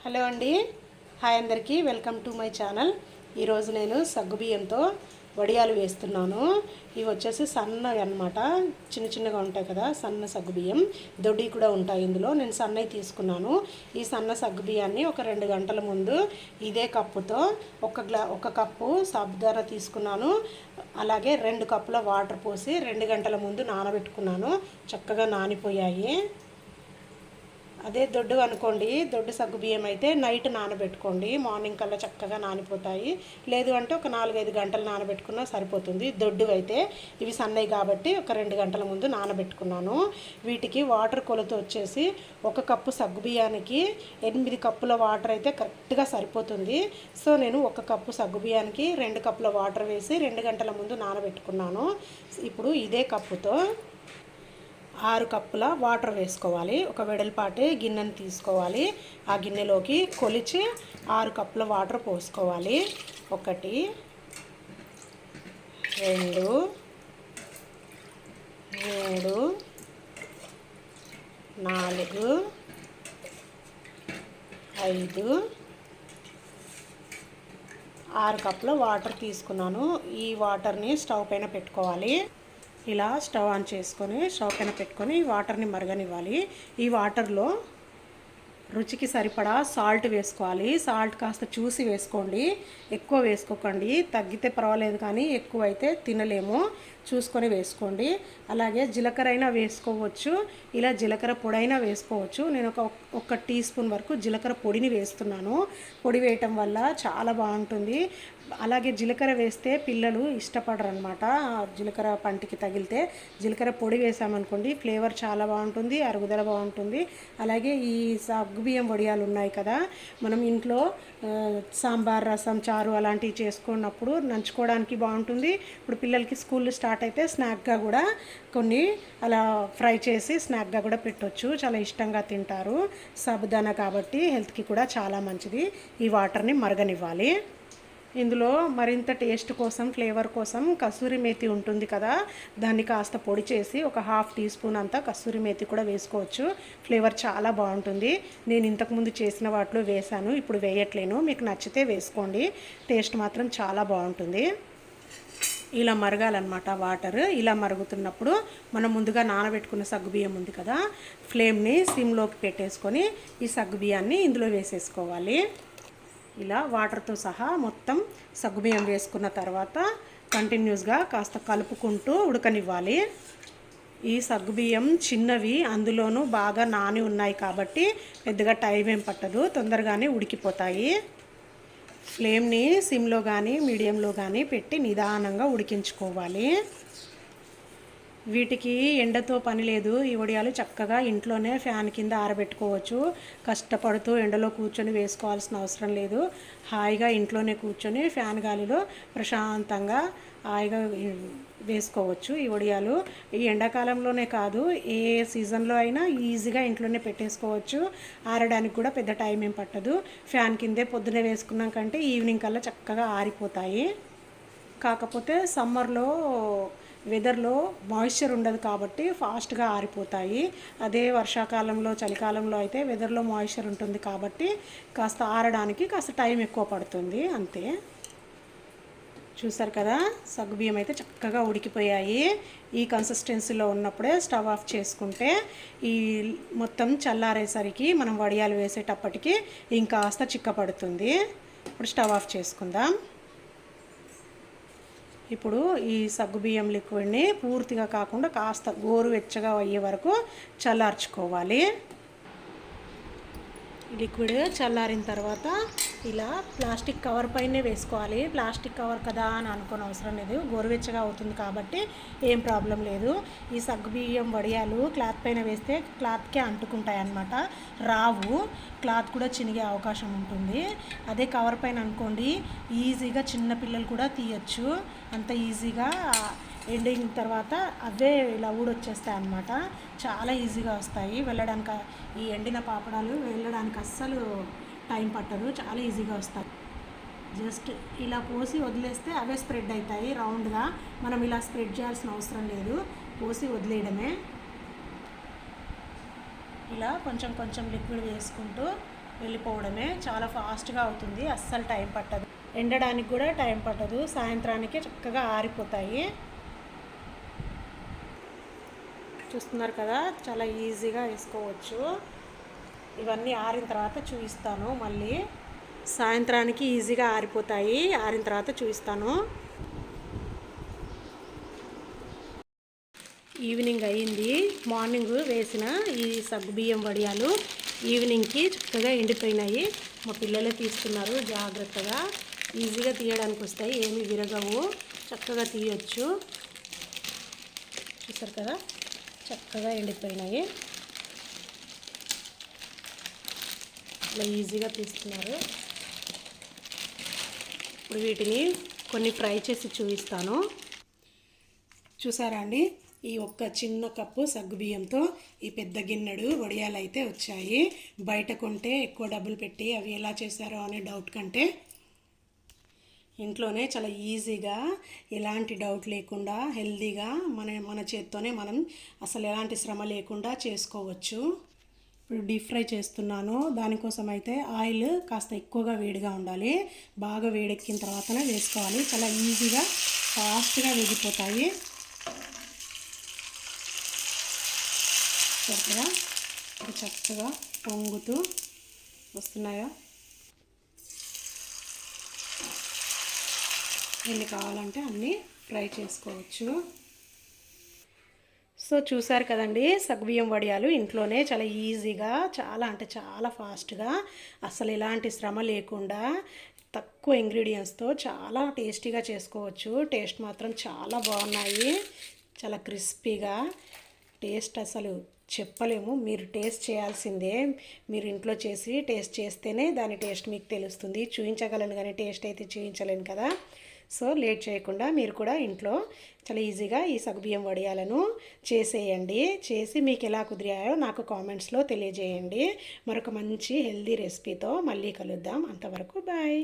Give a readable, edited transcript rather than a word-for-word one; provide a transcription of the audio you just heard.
Hello అండి, hi అందరికీ, welcome to my channel. ఈరోజు నేను సగ్గుబియ్యంతో వడియాలు వేస్తున్నాను. ఇవి వచ్చేసి సన్నవి అన్నమాట, చిన్న చిన్నగా ఉంటాయి కదా, సన్న సగ్గుబియ్యం. దొడ్డి కూడా ఉంటాయి ఇందులో. నేను సన్నవి తీసుకున్నాను. ఈ సన్న సగ్గుబియ్యాన్ని ఒక 2 గంటల ముందు ఇదే కప్పుతో ఒక కప్పు సాబుదానా తీసుకున్నాను. అలాగే 2 కప్పుల వాటర్ పోసి 2 గంటల ముందు నానబెట్టుకున్నాను. చక్కగా నానిపోయాయి. అదే దొడ్డు అనుకోండి, దొడ్డు సగ్గుబియ్యం అయితే నైట్ నానబెట్టుకోండి, మార్నింగ్ కల్లా చక్కగా నానిపోతాయి. లేదు అంటే ఒక 4-5 గంటలు నానబెట్టుకున్నా సరిపోతుంది. దొడ్డు అయితే ఇవి సన్నయి కాబట్టి ఒక 2 గంటల ముందు నానబెట్టుకున్నాను. వీటికి వాటర్ కొలత వచ్చేసి 1 కప్పు సగ్గుబియ్యానికి 8 కప్పుల వాటర్ అయితే కరెక్ట్గా సరిపోతుంది. సో నేను 1 కప్పు సగ్గుబియ్యానికి 2 కప్పుల వాటర్ వేసి 2 గంటల ముందు నానబెట్టుకున్నాను. ఇప్పుడు ఇదే కప్పుతో 6 కప్పుల వాటర్ వేసుకోవాలి. ఒక వెడల్పాటి గిన్నెని తీసుకోవాలి. ఆ గిన్నెలోకి కొలిచి 6 కప్పుల వాటర్ పోసుకోవాలి. 1 2 3 4 5 6 కప్పుల వాటర్ తీసుకున్నాను. ఈ వాటర్ని స్టవ్ పైన పెట్టుకోవాలి. ఇలా స్టవ్ ఆన్ చేసుకొని స్టవ్ పైన పెట్టుకొని వాటర్ని మరగనివ్వాలి. ఈ వాటర్లో రుచికి సరిపడా సాల్ట్ వేసుకోవాలి. సాల్ట్ కాస్త చూసి వేసుకోండి, ఎక్కువ వేసుకోకండి. తగ్గితే పర్వాలేదు కానీ ఎక్కువ అయితే తినలేము, చూసుకొని వేసుకోండి. అలాగే జీలకర్ర అయినా వేసుకోవచ్చు, ఇలా జీలకర్ర పొడి అయినా వేసుకోవచ్చు. నేను ఒక టీ స్పూన్ వరకు జీలకర్ర పొడిని వేస్తున్నాను. పొడి వేయటం వల్ల చాలా బాగుంటుంది. అలాగే జీలకర్ర వేస్తే పిల్లలు ఇష్టపడరు అనమాట. జీలకర్ర పంటికి తగిలితే జీలకర్ర పొడి వేసామనుకోండి, ఫ్లేవర్ చాలా బాగుంటుంది, అరుగుదల బాగుంటుంది. అలాగే ఈ సగ్గుబియ్యం వడియాలు ఉన్నాయి కదా, మనం ఇంట్లో సాంబార్, రసం, చారు అలాంటివి చేసుకున్నప్పుడు నంచుకోవడానికి బాగుంటుంది. ఇప్పుడు పిల్లలకి స్కూల్ స్టార్ట్ అయితే స్నాక్గా కూడా కొన్ని అలా ఫ్రై చేసి స్నాక్గా కూడా పెట్టవచ్చు. చాలా ఇష్టంగా తింటారు. సాబుదానా కాబట్టి హెల్త్కి కూడా చాలా మంచిది. ఈ వాటర్ని మరగనివ్వాలి. ఇందులో మరింత టేస్ట్ కోసం, ఫ్లేవర్ కోసం కసూరి మేతి ఉంటుంది కదా, దాన్ని కాస్త పొడి చేసి ఒక 1/2 టీ స్పూన్ అంతా కసూరి మేతి కూడా వేసుకోవచ్చు. ఫ్లేవర్ చాలా బాగుంటుంది. నేను ఇంతకుముందు చేసిన వాటిలో వేశాను, ఇప్పుడు వేయట్లేను. మీకు నచ్చితే వేసుకోండి, టేస్ట్ మాత్రం చాలా బాగుంటుంది. ఇలా మరగాలన్నమాట వాటర్. ఇలా మరుగుతున్నప్పుడు మనం ముందుగా నానబెట్టుకున్న సగ్గుబియ్యం ఉంది కదా, ఫ్లేమ్ని సిమ్లోకి పెట్టేసుకొని ఈ సగ్గుబియ్యాన్ని ఇందులో వేసేసుకోవాలి. ఇలా వాటర్తో సహా మొత్తం సగ్గుబియ్యం వేసుకున్న తర్వాత కంటిన్యూస్గా కాస్త కలుపుకుంటూ ఉడకనివ్వాలి. ఈ సగ్గుబియ్యం చిన్నవి, అందులోనూ బాగా నాని ఉన్నాయి కాబట్టి పెద్దగా టైం ఏం పట్టదు, తొందరగానే ఉడికిపోతాయి. ఫ్లేమ్ని సిమ్లో కానీ మీడియంలో కానీ పెట్టి నిదానంగా ఉడికించుకోవాలి. వీటికి ఎండతో పని లేదు. ఈ వడియాలు చక్కగా ఇంట్లోనే ఫ్యాన్ కింద ఆరబెట్టుకోవచ్చు. కష్టపడుతూ ఎండలో కూర్చొని వేసుకోవాల్సిన అవసరం లేదు. హాయిగా ఇంట్లోనే కూర్చొని ఫ్యాన్ గాలిలో ప్రశాంతంగా హాయిగా వేసుకోవచ్చు ఈ వడియాలు. ఈ ఎండాకాలంలోనే కాదు, ఏ సీజన్లో అయినా ఈజీగా ఇంట్లోనే పెట్టేసుకోవచ్చు. ఆరడానికి కూడా పెద్ద టైం ఏం పట్టదు. ఫ్యాన్ కిందే పొద్దునే వేసుకున్నాం కంటే ఈవినింగ్ కల్లా చక్కగా ఆరిపోతాయి. కాకపోతే సమ్మర్లో వెదర్లో మాయిశ్చర్ ఉండదు కాబట్టి ఫాస్ట్గా ఆరిపోతాయి. అదే వర్షాకాలంలో, చలికాలంలో అయితే వెదర్లో మాయిశ్చర్ ఉంటుంది కాబట్టి కాస్త ఆరడానికి కాస్త టైం ఎక్కువ పడుతుంది, అంతే. చూసారు కదా, సగ్గుబియ్యం అయితే చక్కగా ఉడికిపోయాయి. ఈ కన్సిస్టెన్సీలో ఉన్నప్పుడే స్టవ్ ఆఫ్ చేసుకుంటే ఈ మొత్తం చల్లారేసరికి మనం వడియాలు వేసేటప్పటికి ఇంకాస్త చిక్కపడుతుంది. ఇప్పుడు స్టవ్ ఆఫ్ చేసుకుందాం. ఇప్పుడు ఈ సగ్గుబియ్యం లిక్విడ్ని పూర్తిగా కాకుండా కాస్త గోరువెచ్చగా అయ్యే వరకు చల్లార్చుకోవాలి. లిక్విడ్ చల్లారిన తర్వాత ఇలా ప్లాస్టిక్ కవర్ పైనే వేసుకోవాలి. ప్లాస్టిక్ కవర్ కదా అని అనుకోని అవసరం లేదు, గోరువెచ్చగా అవుతుంది కాబట్టి ఏం ప్రాబ్లం లేదు. ఈ సగ్గుబియ్యం వడియాలు క్లాత్ పైన వేస్తే క్లాత్కే అంటుకుంటాయి అన్నమాట, రావు. క్లాత్ కూడా చినిగే అవకాశం ఉంటుంది. అదే కవర్ పైన అనుకోండి, ఈజీగా చిన్నపిల్లలు కూడా తీయచ్చు. అంత ఈజీగా ఎండిన తర్వాత అవే ఇలా ఊడొచ్చేస్తాయి అన్నమాట. చాలా ఈజీగా వస్తాయి వెళ్ళడానికి. ఈ ఎండిన పాపడాలు వెళ్ళడానికి అస్సలు టైం పట్టదు, చాలా ఈజీగా వస్తాయి. జస్ట్ ఇలా పోసి వదిలేస్తే అవే స్ప్రెడ్ అవుతాయి రౌండ్గా. మనం ఇలా స్ప్రెడ్ చేయాల్సిన అవసరం లేదు, పోసి వదిలేయడమే. ఇలా కొంచెం కొంచెం లిక్విడ్ వేసుకుంటూ వెళ్ళిపోవడమే. చాలా ఫాస్ట్గా అవుతుంది, అస్సలు టైం పట్టదు, ఎండడానికి కూడా టైం పట్టదు. సాయంత్రానికి చక్కగా ఆరిపోతాయి. చూస్తున్నారు కదా, చాలా ఈజీగా వేసుకోవచ్చు. ఇవన్నీ ఆరిన తర్వాత చూపిస్తాను. మళ్ళీ సాయంత్రానికి ఈజీగా ఆరిపోతాయి. ఆరిన తర్వాత చూపిస్తాను. ఈవినింగ్ అయ్యింది. మార్నింగ్ వేసిన ఈ సగ్గుబియ్యం వడియాలు ఈవినింగ్కి చక్కగా ఎండిపోయినాయి. మా పిల్లలే తీస్తున్నారు జాగ్రత్తగా. ఈజీగా తీయడానికి వస్తాయి, ఏమి విరగవు, చక్కగా తీయొచ్చు. చూసారు కదా, చక్కగా ఎండిపోయినాయి. ఇలా ఈజీగా తీస్తున్నారు. ఇప్పుడు వీటిని కొన్ని ఫ్రై చేసి చూపిస్తాను. చూసారా అండి, ఈ ఒక్క చిన్న కప్పు సగ్గుబియ్యంతో ఈ పెద్ద గిన్నెడు వడియాలు అయితే వచ్చాయి. బయట కొంటే ఎక్కువ డబ్బులు పెట్టి అవి ఎలా చేశారో అనే డౌట్ కంటే ఇంట్లోనే చాలా ఈజీగా, ఎలాంటి డౌట్ లేకుండా, హెల్తీగా మన చేత్తోనే మనం అసలు ఎలాంటి శ్రమ లేకుండా చేసుకోవచ్చు. ఇప్పుడు డీప్ ఫ్రై చేస్తున్నాను. దానికోసం అయితే ఆయిల్ కాస్త ఎక్కువగా వేడిగా ఉండాలి. బాగా వేడెక్కిన తర్వాతనే వేసుకోవాలి. చాలా ఈజీగా ఫాస్ట్గా వేగిపోతాయి. చక్కగా పొంగుతూ వస్తున్నాయా. ఎన్ని కావాలంటే అన్నీ ఫ్రై చేసుకోవచ్చు. సో చూసారు కదండి, సగ్గుబియ్యం వడియాలు ఇంట్లోనే చాలా ఈజీగా, చాలా అంటే చాలా ఫాస్ట్గా, అసలు ఎలాంటి శ్రమ లేకుండా తక్కువ ఇంగ్రీడియంట్స్తో చాలా టేస్టీగా చేసుకోవచ్చు. టేస్ట్ మాత్రం చాలా బాగున్నాయి, చాలా క్రిస్పీగా. టేస్ట్ అసలు చెప్పలేము, మీరు టేస్ట్ చేయాల్సిందే. మీరు ఇంట్లో చేసి టేస్ట్ చేస్తేనే దాని టేస్ట్ మీకు తెలుస్తుంది. చూపించగలను కానీ టేస్ట్ అయితే చూపించలేను కదా. సో లేట్ చేయకుండా మీరు కూడా ఇంట్లో చాలా ఈజీగా ఈ సగ్గుబియ్యం వడియాలను చేసేయండి. చేసి మీకు ఎలా కుదిరాయో నాకు కామెంట్స్లో తెలియజేయండి. మరొక మంచి హెల్దీ రెసిపీతో మళ్ళీ కలుద్దాం. అంతవరకు బాయ్.